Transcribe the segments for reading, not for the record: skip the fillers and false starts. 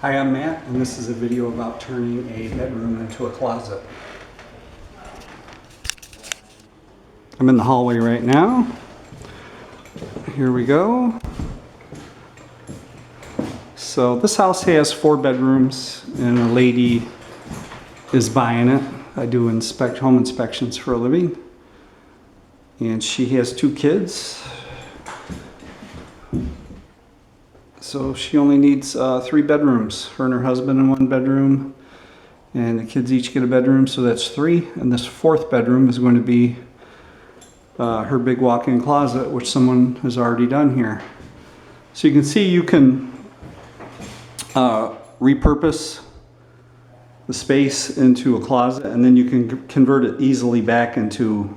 Hi, I'm Matt, and this is a video about turning a bedroom into a closet. I'm in the hallway right now. Here we go. So this house has 4 bedrooms, and a lady is buying it. I do home inspections for a living. And she has 2 kids. So she only needs 3 bedrooms. Her and her husband in 1 bedroom. And the kids each get a bedroom, so that's 3. And this 4th bedroom is going to be her big walk-in closet, which someone has already done here. So you can see you can repurpose the space into a closet, and then you can convert it easily back into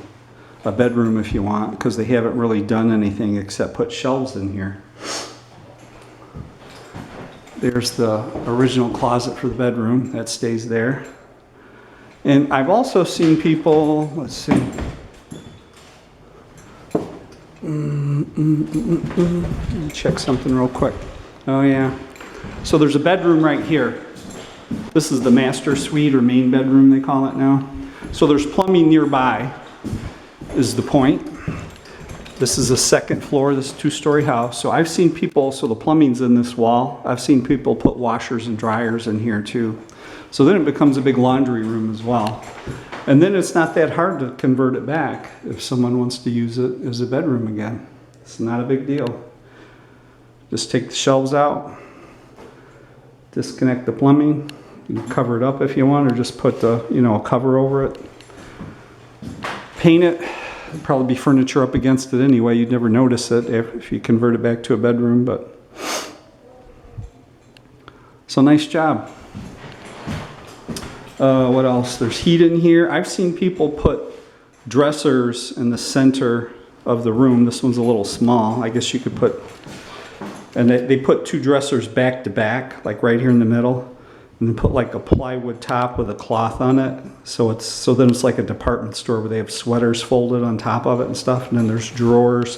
a bedroom if you want, because they haven't really done anything except put shelves in here. There's the original closet for the bedroom that stays there. And I've also seen people, let's see. Let me check something real quick. Oh yeah. So there's a bedroom right here. This is the master suite or main bedroom they call it now. So there's plumbing nearby is the point. This is a 2nd floor, this 2-story house. So I've seen people, so the plumbing's in this wall. I've seen people put washers and dryers in here too. So then it becomes a big laundry room as well. And then it's not that hard to convert it back if someone wants to use it as a bedroom again. It's not a big deal. Just take the shelves out, disconnect the plumbing. You can cover it up if you want, or just put the, a cover over it. Paint it. There'd probably be furniture up against it anyway. You'd never notice it if you convert it back to a bedroom, but so nice job. What else? There's heat in here. I've seen people put dressers in the center of the room. This one's a little small. I guess you could put, and they put 2 dressers back to back, like right here in the middle. And then put like a plywood top with a cloth on it. So then it's like a department store where they have sweaters folded on top of it and stuff. And then there's drawers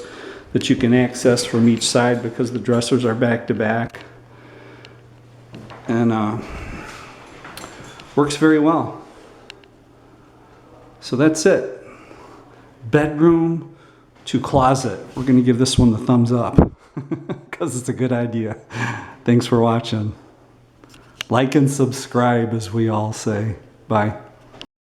that you can access from each side because the dressers are back to back. And works very well. So that's it. Bedroom to closet. We're going to give this one the thumbs up because it's a good idea. Thanks for watching. Like and subscribe, as we all say. Bye.